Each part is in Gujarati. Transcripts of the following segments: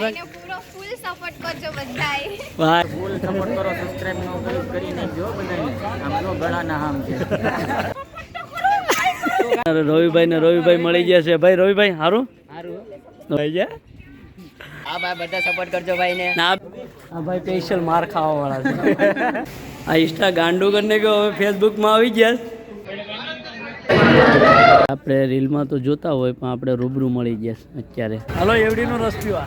એને પૂરો ફૂલ સપોર્ટ કરજો બધાય. ભાઈ ફૂલ સપોર્ટ કરો, સબસ્ક્રાઇબ નો કરી નાખજો બધાને. આમ જો ગળાના હામ છે. રવિભાઈ મળી ગયા છે. ભાઈ રવિભાઈ હારું ભાઈ ગયા. હા ભાઈ બધા સપોર્ટ કરજો ભાઈ ને. આ ભાઈ સ્પેશિયલ માર ખાવા વાળા છે. આ ઇન્સ્ટા ગાંડું કરીને કે હવે ફેસબુકમાં આવી ગયા. આપણે રીલમાં તો જોતા હોય પણ આપણે રૂબરૂ મળી ગયા અત્યારે. હાલો એવડીનો રસ પીવા.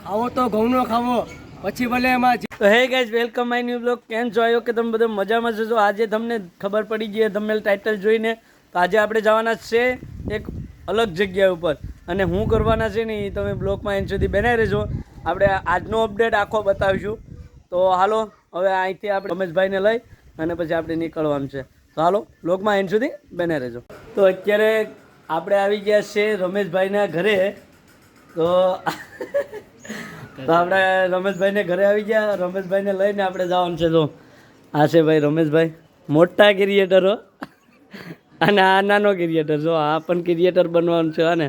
ખાવો તો ઘઉંનો ખાવો પછી ભલે એમાં. તો hey guys welcome my new blog. કેમ છો? આવ્યો કે તમે બધા મજામાં છો? આજે તમને ખબર પડી ગઈ થંબનેલ ટાઇટલ જોઈને. તો આજે આપણે જવાના છે એક અલગ જગ્યા ઉપર, અને હું કરવાના છે ને એ તમે બ્લોગમાં એન્ડ સુધી બનાવી રહેજો. આપણે આજનો અપડેટ આખો બતાવીશું. તો હાલો હવે અહીંથી આપણે રમેશભાઈને લઈ અને પછી આપણે નીકળવાનું છે. તો હાલો બ્લોગમાં એન્ડ સુધી બનાવી રહેજો. તો અત્યારે આપણે આવી ગયા છે રમેશભાઈના ઘરે. તો આપણે રમેશભાઈને ઘરે આવી ગયા. રમેશભાઈને લઈને આપણે જવાનું છે. તો આ છે ભાઈ રમેશભાઈ, મોટા ક્રિએટરો, અને આ નાનો ક્રિએટર. જો આ પણ ક્રિએટર બનવાનું છે. અને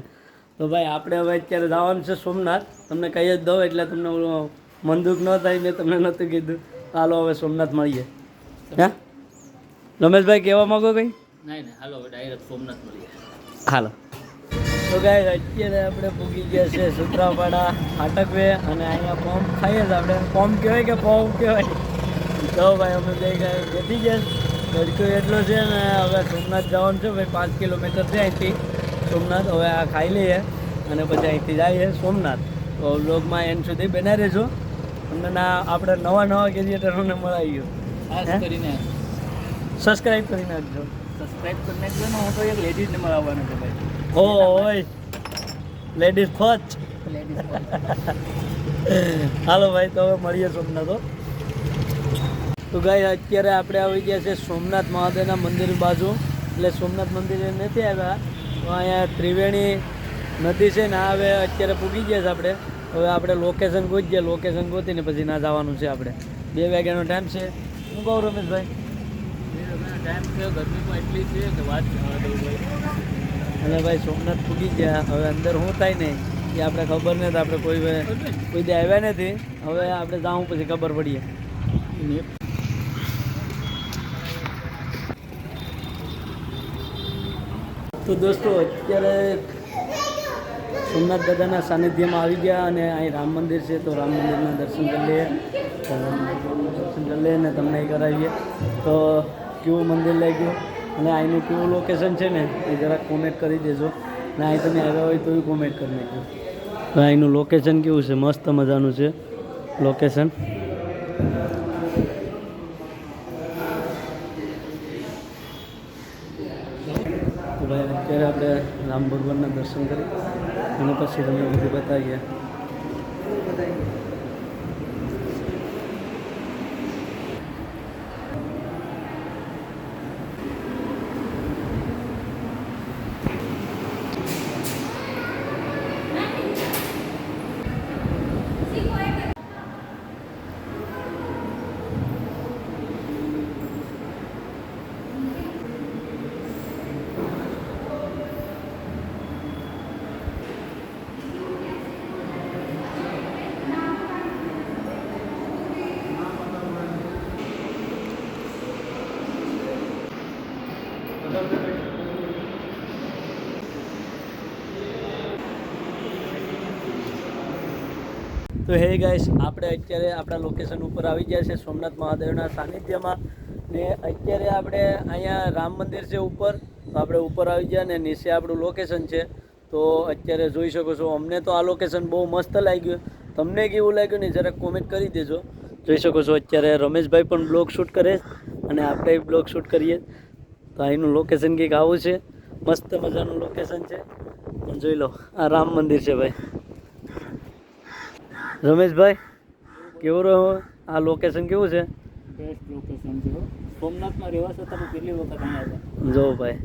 તો ભાઈ આપણે હવે અત્યારે જવાનું છે સોમનાથ. તમને કહી જ દઉં એટલે તમને મન દુઃખ ન થાય. મેં તમને નહોતું કીધું. હાલો હવે સોમનાથ મળીએ. હા રમેશભાઈ કહેવા માગો કંઈ? નહીં હાલો ડાયરેક્ટ સોમનાથ મળીએ. હાલો. તો ગાઈસ અત્યારે આપણે પૂગી ગયા છે સુત્રાપાડા ફાટકવે, અને અહીંયા પંપ ખાઈએ જ આપણે. પંપ કહેવાય કે પંપ કહેવાય? તો ભાઈ અમે જઈ ગયા બેઠી ગયા. તડકો એટલો છે ને હવે સોમનાથ જવાનું છે ભાઈ. 5 કિલોમીટર છે અહીંથી સોમનાથ. હવે આ ખાઈ લઈએ અને પછી અહીંથી જઈએ સોમનાથ. તો વ્લોગમાં એન્ડ સુધી બનાવી રહેજો. તમને ના આપણે નવા ક્રિએટરોને મળાવી ગયો. ખાસ કરીને સબસ્ક્રાઈબ કરી નાખજો. સબસ્ક્રાઇબ કરી નાખજો ને. હું તો એક લેડીઝને મળવાનું છે ભાઈ. ઓય લેડીઝ ફર્સ્ટ. હાલો ભાઈ તો હવે મળીએ સોમનાથ. તો ગાય અત્યારે આપણે આવી ગયા છે સોમનાથ મહાદેવના મંદિર બાજુ. એટલે સોમનાથ મંદિરે નથી આવ્યા. તો અહીંયા ત્રિવેણી નદી છે ને હવે અત્યારે પૂગી ગયા છે આપણે. હવે આપણે લોકેશન ગોતીએ. લોકેશન ગોતીને પછી ના જવાનું છે આપણે. 2 વાગ્યાનો ટાઈમ છે. શું કહું રમેશભાઈ? ટાઈમ છે ગરમી પણ એટલી છે કે વાત જવા દઉં ભાઈ. અને ભાઈ સોમનાથ પૂગી ગયા. હવે અંદર શું થાય ને એ આપણે ખબર નથી. આપણે કોઈ દે આવ્યા નથી. હવે આપણે જાઉં પછી ખબર પડીએ. તો દોસ્તો અત્યારે સોમનાથ દાદાના સાનિધ્યમાં આવી ગયા, અને અહીં રામ મંદિર છે. તો રામ મંદિરના દર્શન કરી લઈએ. દર્શન કરી લઈએ ને તમને એ કરાવીએ. તો કેવું મંદિર લાગ્યું અને અહીંનું કેવું લોકેશન છે ને એ જરાક કોમેન્ટ કરી દેજો. ને અહીં તમે આવ્યા હોય તો એ કોમેન્ટ કરી નાખજો. તો અહીંનું લોકેશન કેવું છે? મસ્ત મજાનું છે લોકેશન. તો ભાઈ અત્યારે આપણે રામ ભગવાનના દર્શન કરી અને પછી તમને બધું બતાવીએ. તો હે ગાઈસ આપણે અત્યારે આપણા લોકેશન ઉપર આવી ગયા છે સોમનાથ મહાદેવના સાનિધ્યમાં. ને અત્યારે આપણે અહીંયા રામ મંદિર છે ઉપર. તો આપણે ઉપર આવી ગયા ને નીચે આપણું લોકેશન છે. તો અત્યારે જોઈ શકો છો. અમને તો આ લોકેશન બહુ મસ્ત લાગ્યું. તમને કેવું લાગ્યું ને જરાક કોમેન્ટ કરી દેજો. જોઈ શકો છો અત્યારે રમેશભાઈ પણ બ્લોગ શૂટ કરે અને આપણે બ્લોગ શૂટ કરીએ. તો અહીંનું લોકેશન કંઈક આવું છે. મસ્ત મજાનું લોકેશન છે. પણ જોઈ લો આ રામ મંદિર છે ભાઈ. રમેશભાઈ કેવું રહ્યો આ લોકેશન? કેવું છે? બેસ્ટ લોકેશન છે. સોમનાથમાં રહેવા છતાં હું કેટલી વખત આવ્યા. જો ભાઈ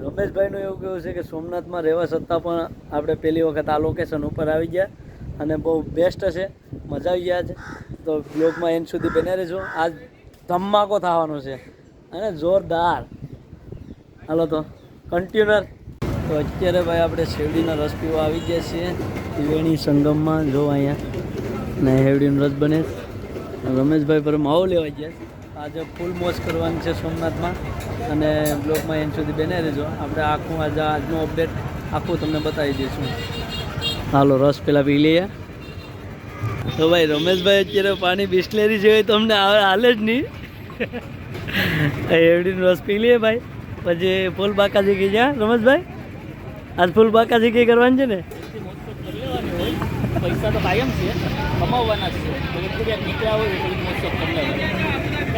રમેશભાઈનું એવું કેવું છે કે સોમનાથમાં રહેવા છતાં પણ આપણે પહેલી વખત આ લોકેશન ઉપર આવી ગયા અને બહુ બેસ્ટ છે. મજા આવી ગયા છે. તો બ્લોગમાં એન્ડ સુધી બન્યા રહેજો. આજ ધમાકો થવાનો છે. અને જોરદાર. હાલો તો કન્ટિન્યુઅર. તો અત્યારે ભાઈ આપણે શેરડીના રસ પીવા આવી ગયા છીએ ત્રિવેણી સંગમમાં. જો અહીંયા ને શેરડીનો રસ બને. રમેશભાઈ પર માવો લેવા ગયા. આજે ફૂલ મોજ કરવાની છે સોમનાથમાં અને બ્લોગમાં એન સુધી બને રહેજો. આપણે આખું આજનું અપડેટ આખું તમને બતાવી દઈશું. હાલો રસ પેલા પી લઈએ. તો ભાઈ રમેશભાઈ અત્યારે પાણી બિસ્લેરી છે તમને હાલે જ નહીં. શેરડીનો રસ પી લઈએ ભાઈ. પછી ફૂલ બાકાજી કી જ્યાં રમેશભાઈ આજ ફૂલ બાકાજી કી કરવાની છે ને. પૈસા તો કાયમ છે, કમાવવાના છે. થોડીક નીકળ્યા હોય થોડીક મોજ કરી લેવાની.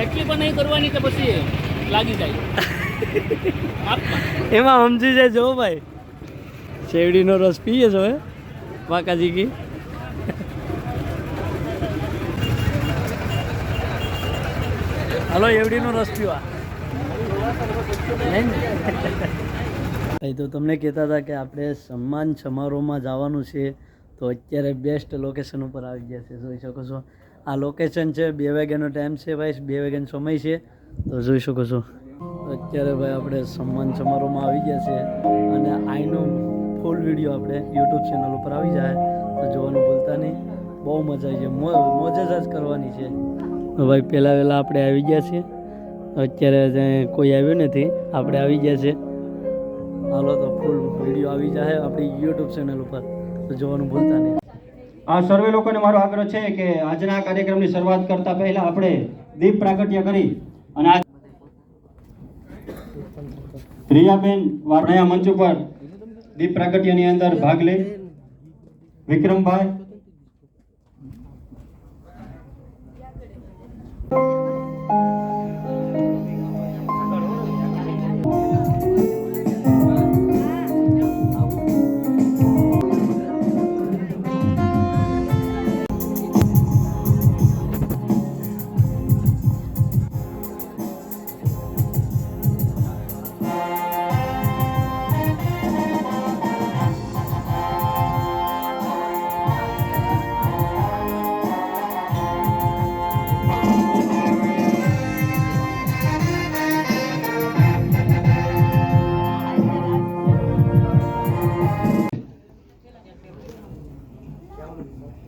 એટલી પણ નહીં કરવાની કે પછી લાગી જાય. એમાં સમજી જાય. જો ભાઈ શેરડીનો રસ પીએ છો હવે બાકાજી કી. હલો શેરડીનો રસ પીવા નહીં ભાઈ. તો તમને કહેતા હતા કે આપણે સન્માન સમારોહમાં જવાનું છે. તો અત્યારે બેસ્ટ લોકેશન ઉપર આવી ગયા છે. જોઈ શકો છો આ લોકેશન છે. 2 વાગ્યાનો ટાઈમ છે ભાઈ. 2 વાગ્યાનો સમય છે. તો જોઈ શકો છો અત્યારે ભાઈ આપણે સન્માન સમારોહમાં આવી ગયા છે. અને આઈનો ફૂલ વિડીયો આપણે યુટ્યુબ ચેનલ ઉપર આવી જાય તો જોવાનું ભૂલતા નહીં. બહુ મજા આવી જાય. મોજ જ કરવાની છે. તો ભાઈ પહેલાં વહેલા આપણે આવી ગયા છીએ. અત્યારે કોઈ આવ્યું નથી, આપણે આવી ગયા છે. હાલો તો ફૂલ વિડીયો આવી જાય આપણી યુટ્યુબ ચેનલ ઉપર તો જોવાનું ભૂલતા નહીં. આ સર્વે લોકોને મારો આગ્રહ છે કે આજના કાર્યક્રમની શરૂઆત કરતા પહેલા આપણે દીપ પ્રાગટ્ય કરી અને રિયાબેન વારણયા મંચ ઉપર દીપ પ્રાગટ્યની અંદર ભાગ લે. વિક્રમભાઈ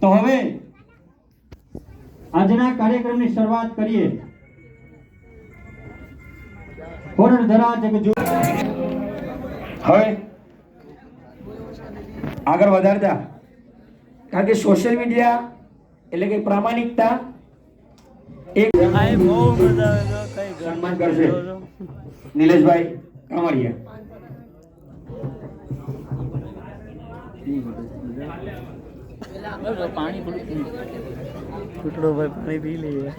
તો હવે આજના કાર્યક્રમની શરૂઆત કરીએ. ધરા જગજુ હવે આગળ વધારતા કારણ કે સોશિયલ મીડિયા એટલે કે પ્રામાણિકતા એક બહુ મજા આવે છે. કઈ સન્માન કરશે નિલેશભાઈ કામરિયા. પાણી થોડું ટુકડો ભાઈ પાણી પી લઈએ.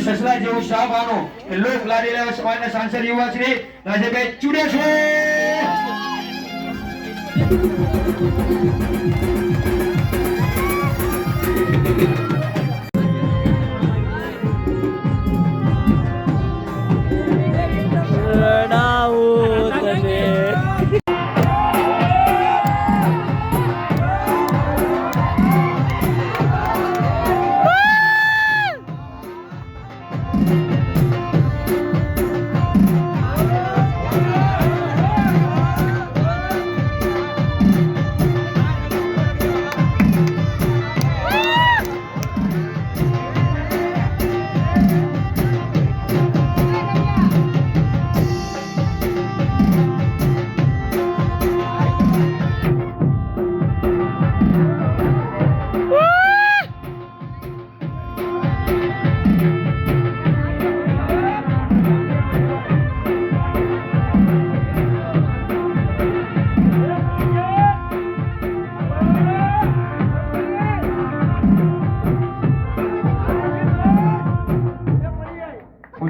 સસલા જેવું શાહબાનો લોક લાડી લેવા સમાજના સાંસદ યુવા શ્રી રાજેભાઈ ચુડેશ્વર.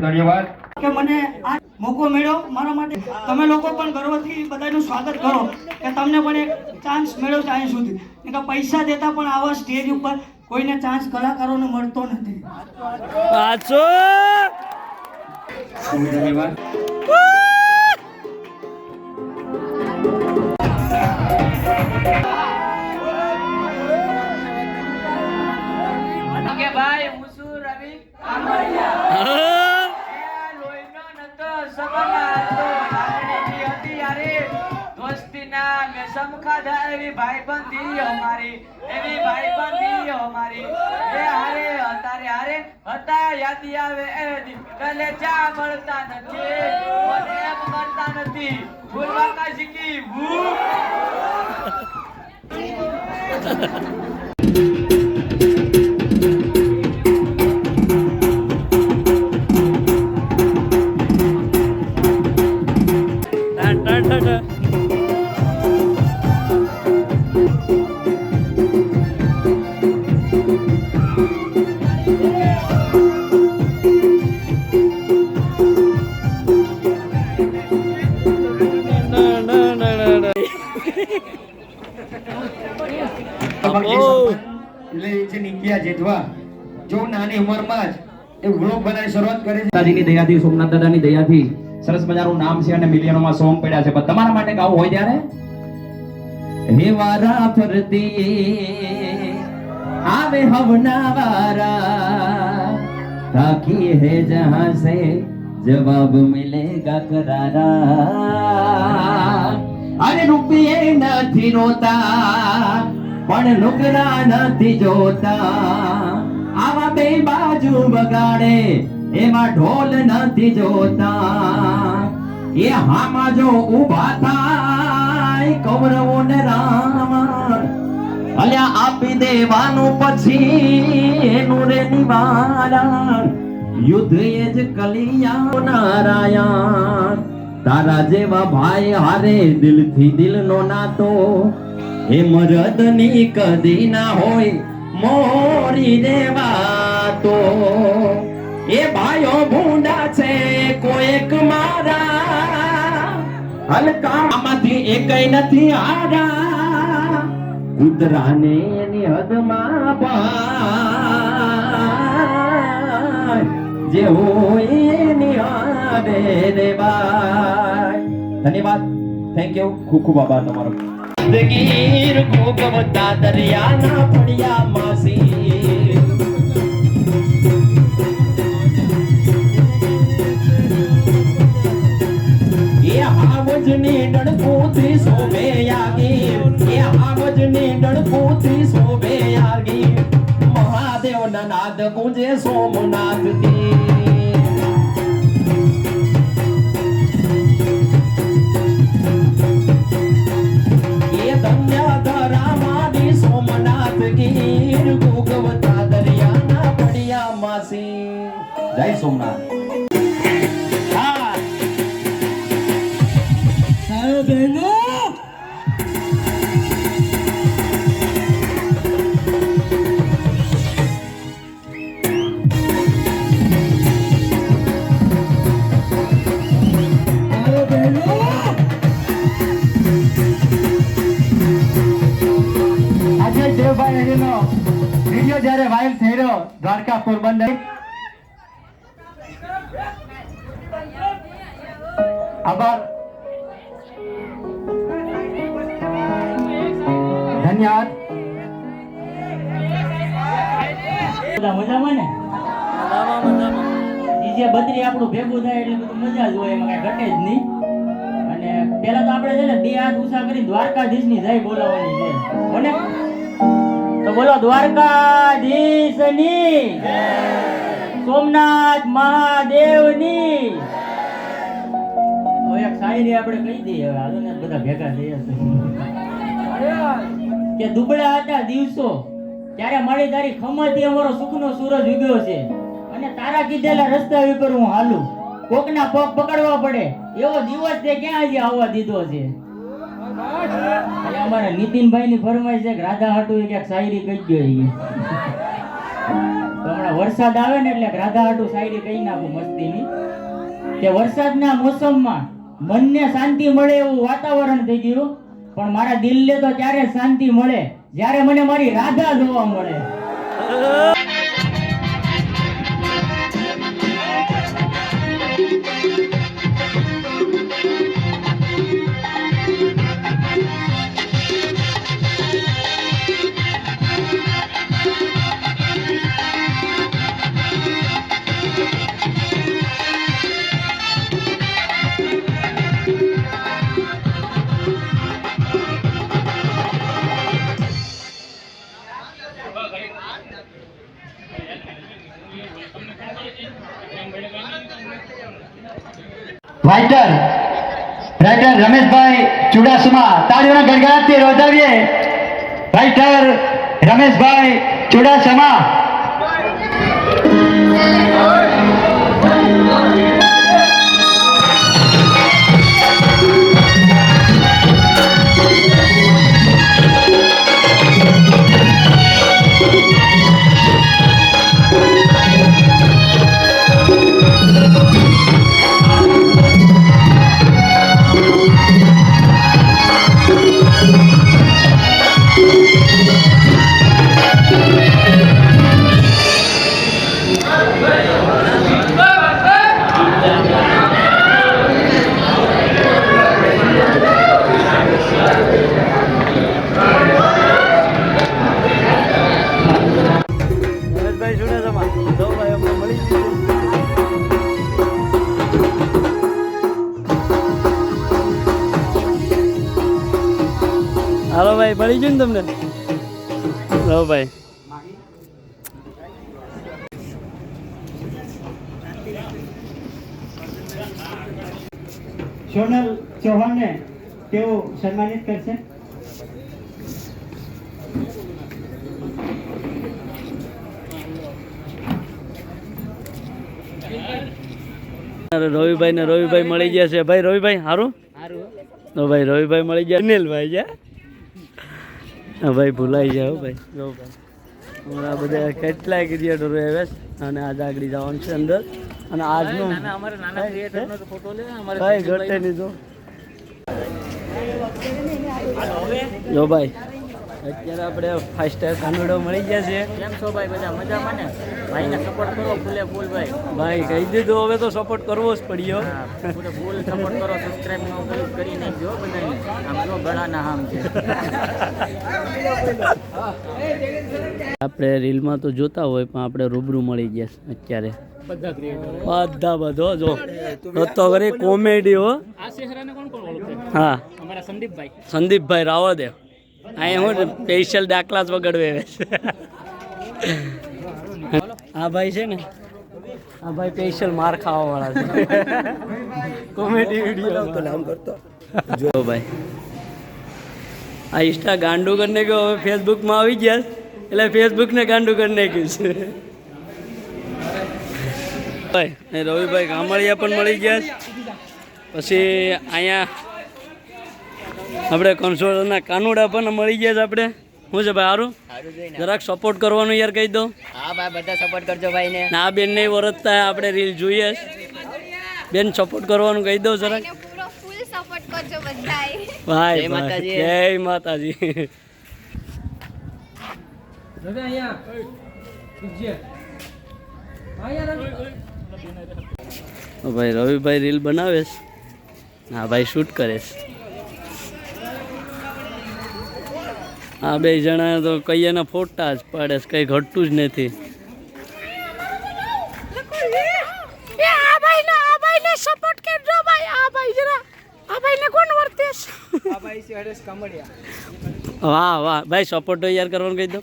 ધન્યવાદ. કે મને આ મોકો મળ્યો મારા માટે. તમે લોકો પણ ગર્વથી બધાનું સ્વાગત કરો કે તમને પણ એક ચાન્સ મળ્યો છે અહીં સુધી. કે પૈસા દેતા પણ આવા સ્ટેજ ઉપર કોઈને ચાન્સ કલાકારોને મળતો નથી. પાછો ખૂબ ધન્યવાદ. કે ભાઈ હું છું રવિ હા. લોહીનો નતો સબના હતો લાગણીની હતી યારે દોસ્તીના મેસમ ખાધા એવી ભાઈબંધી અમારી એ હારે અતારે હારે હતા યાદી આવે એ કલે ચા મળતા નથી અને એમ કરતા નથી ભૂલવા કા શીખી જેઠવા જો નાની ઉંમરમાં જ એ વ્લોગ બનાવી શરૂઆત કરી છે. દાદાજીની દયાથી, સોમનાથ દાદાની દયાથી સરસ મજાનું નામ છે અને મિલિયનોમાં સોંગ પડ્યા છે. પણ તમારા માટે ગાવું હોય ત્યારે હે વારા ફરતી આવે હવના વારા તાકી હે જહાં સે જવાબ મિલેગા કરારા. અરે રૂપિયે નથી રોતા પણ નુકરા નથી જોતા. આવા બે બાજુ બગાડે એમાં ઢોલ નથી જોતા. એ હામાં જો ઊભા થાય કૌરવો ને રામ અલ્યા આપી દેવાનું પછી એનું રે નિવારણ. યુદ્ધ એ જ કલિયા નારાયણ. તારા જેવા ભાઈ હારે દિલથી દિલનો નાતો એ મરદની કદી ના હોય મોરી દેવાતો. એ ભાઈઓ ભૂંડા છે કોઈક મારા હલકામાંથી એકય નથી આડા. કૂતરાને એની હદમાં ભાઈ જે હોય એની આવે રે ભાઈ. ધન્યવાદ, થેન્ક યુ, ખૂબ ખૂબ આભાર તમારો. ગીર ગોગવતા દરિયાના પડ્યા માસી એ આવજની ડણકુથી શોભે આગી. એ આવજની ડણકુથી શોભે આગી. મહાદેવના નાદ ગુંજે સોમનાથથી. સોમનાથ ગીર ગોગવતા દરિયાના પડ્યા માસી. જય સોમનાથ. વિડિયો જ્યારે વાયરલ થઈ રહ્યો દ્વારકા પોરબંદર આભાર ધન્યવાદ. મજામાં ને ડીજે બદરી આપણું ભેગું થાય એટલે બધું મજા જ હોય, એમાં કઈ ઘટે જ નહીં. અને પેલા તો આપણે છે ને 2 હાથ ઊંચા કરી દ્વારકાધીશની જય બોલાવવાની છે. કોને? તો બોલો દ્વારકાધીશની જય, સોમનાથ મહાદેવની. હવે એક શાયરી આપણે કહી દઈએ. હવે હાલો ને બધા ભેગા થયા છે કે દુબળા હતા દિવસો ત્યારે મારી તારી ખમાથી અમારો સુખનો સૂરજ ઉગ્યો છે. અને તારા કીધેલા રસ્તા ઉપર હું હાલું, કોકના પગ પકડવા પડે એવો દિવસ તે ક્યાં હજી આવવા દીધો છે. અમારા નીતિનભાઈ ની ફરમાઈશ છે કે રાધા હાટુ એક શાયરી કહી ગયો. વરસાદ આવે ને એટલે રાધા હાટુ શાયરી કહી નાખું મસ્તીની કે વરસાદના મોસમમાં મનને શાંતિ મળે એવું વાતાવરણ થઈ ગયું, પણ મારા દિલને તો ત્યારે શાંતિ મળે જ્યારે મને મારી રાધા જોવા મળે. રાઇટર રમેશભાઈ ચુડાસમા તાળીઓના ગણગણાટથી વધાવીએ. રાઇટર રમેશભાઈ ચુડાસમા. હાલો ભાઈ, મળી ગયું ને તમને? લો ભાઈ. સોનલ ચૌહાણને તેઓ સન્માનિત કરશે. રવિભાઈ ને રવિભાઈ મળી ગયા છે. ભાઈ રવિભાઈ સારું તો ભાઈ રવિભાઈ મળી ગયા. અનિલભાઈ છે ભાઈ, ભૂલાઈ જાય ભાઈ. જો ભાઈ અમારા બધા કેટલાય ક્રિએટરો આવ્યા છે અને આજે આગળ જવાનું છે અંદર. અને આજનું ભાઈ ઘટે નહીં તો જો ભાઈ અત્યારે આપણે 5 સ્ટાર કાનુડો મળી ગયા છે. કેમ છો ભાઈ? બધા મજામાં ને? ભાઈને સપોર્ટ કરો ફૂલે ફૂલ ભાઈ. ભાઈ કહી દીધું, હવે તો સપોર્ટ કરવો જ પડ્યો. પૂરે ફૂલ સપોર્ટ કરો, સબસ્ક્રાઇબ નો કરી નાખજો બધાને. આમ જો ગળાના હામ છે. આપણે રીલમાં તો જોતા હોય પણ આપણે રૂબરૂ મળી ગયા છે અત્યારે બધા બધો જો તો કરી કોમેડી હો. હા, અમારા સંદીપભાઈ સંદીપભાઈ રાવળદેવ અહીંયા હું સ્પેશિયલ દાખલા જ વગાડવે. આ ભાઈ છે ને, આ ભાઈ સ્પેશિયલ માર ખાવા વાળા છે. કોમેડી વિડીયો તો નામ કરતો જો ભાઈ. આ ઇન્સ્ટા ગાંડું કરીને ગયો, હવે ફેસબુકમાં આવી ગયા એટલે ફેસબુકને ગાંડું કરી નાખ્યું છે. ભાઈ રવિભાઈ કામળિયા પણ મળી ગયા. પછી અહીંયા આપણે કંસોળના કાનુડા પણ મળી ગયા છે. આપણે શું છે ભાઈ સારું? જરાક સપોર્ટ કરવાનું યાર કહી દો. હા ભાઈ, બધા સપોર્ટ કરજો ભાઈ ને. ના બેન નહીં વરતતા, આપણે રીલ જોઈએ બેન, સપોર્ટ કરવાનું કહી દો જરાક. પૂરો ફૂલ સપોર્ટ કરજો બધાય. ભાઈ જય માતાજી. જય માતાજી. ભાઈ રવિભાઈ રીલ બનાવે છે. હા ભાઈ શૂટ કરે છે. આ બે જણા તો કઈયાના ફોટા જ પાડે છે, કઈ ઘટતું જ નથી. સપોર્ટ કરજો ભાઈ. આ ભાઈ જરા આ ભાઈને કોણ વર્તે છે? આ ભાઈ છે હરેશ કામડિયા. વાહ વાહ ભાઈ, સપોર્ટ તો યાર કરવાનું કહી દો.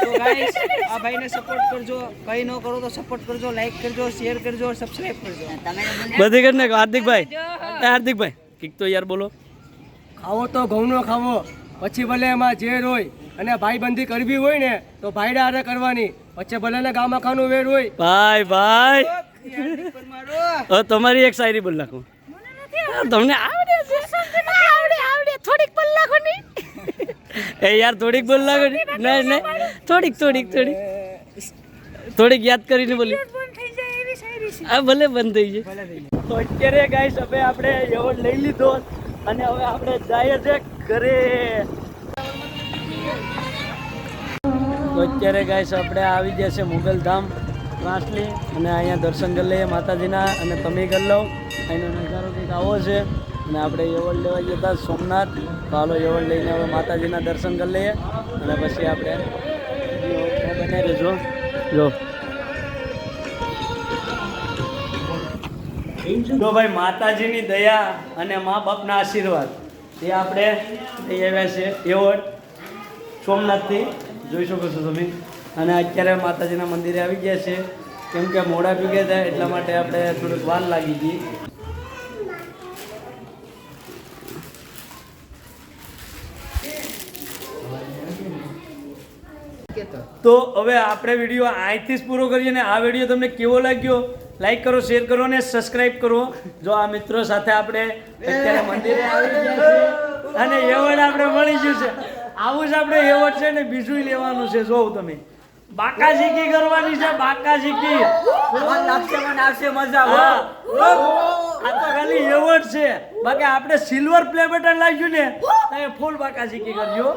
તો ગાઈસ આ ભાઈને સપોર્ટ કરજો, કઈ ન કરો તો સપોર્ટ કરજો, લાઈક કરજો, શેર કરજો, સબસ્ક્રાઇબ કરજો. બધી કરી નાખો. હાર્દિકભાઈ, હાર્દિકભાઈ કીક તો યાર બોલો. ખાવો તો ઘઉંનો ખાવો, પછી ભલે એમાં ઝેર હોય અને ભાઈબંધી કરવી હોય ને તો ભાઈડા હારે કરવાની, પછી ભલે ને ગામમાં ખાનું વેર હોય. ભાઈ ભાઈ હવે તમારી એક શાયરી બોલ નાખો. તમને આવડે છે? આવડે થોડીક બોલ નાખો ની. એ યાર થોડીક બોલ નાખો. નહીં થોડીક. થોડીક યાદ કરીને બોલી બંધ થઈ જાય એવી શાયરી છે. આ ભલે બંધ થઈ જાય. તો અત્યારે ગાઈસ હવે આપણે એવોર્ડ લઈ લીધો અને હવે આપણે જઈએ છે ઘરે. તો અત્યારે ગાઈસ આપણે આવી ગયા છે મુગલધામ ત્રાસલી અને અહીંયા દર્શન કરી લઈએ માતાજીના અને તમે કરી લો. અહીંનો નજારો કંઈક આવો છે અને આપણે એવોર્ડ લેવા ગયા હતા સોમનાથ. તો હાલો એવોર્ડ લઈને હવે માતાજીના દર્શન કરી લઈએ અને પછી આપણે બને રહેજો. જો તો ભાઈ માતાજીની દયા અને મા બાપના આશીર્વાદ એ આપણે લઈ આવ્યા છે એવોર્ડ સોમનાથથી, જોઈ શકો છો તમે. અને અત્યારે માતાજીના મંદિરે આવી ગયા છે કેમ કે મોડા પી ગયા હતા એટલા માટે આપણે થોડીક વાર લાગી ગઈ. તો હવે આપણે વિડીયો અહીંથી જ પૂરો કરીએ ને આ વિડીયો તમને કેવો લાગ્યો લાઈક કરો, શેર કરો અને સબસ્ક્રાઇબ કરો. જો આ મિત્રો સાથે આપણે અત્યારે મંદિરે આવી ગયા છે અને એવોર્ડ આપણે મળી ગયું છે. આવું જ આપણે એવોર્ડ છે ને બીજું લેવાનું છે. જોઉં તમે બાકાઝીકી કરવાની છે, બાકાઝીકી. આવશે મજા. આ તો ખાલી એવોર્ડ છે, બાકી આપણે સિલ્વર પ્લે બટન લાગ્યું ને ફૂલ બાકાઝીકી કરજો.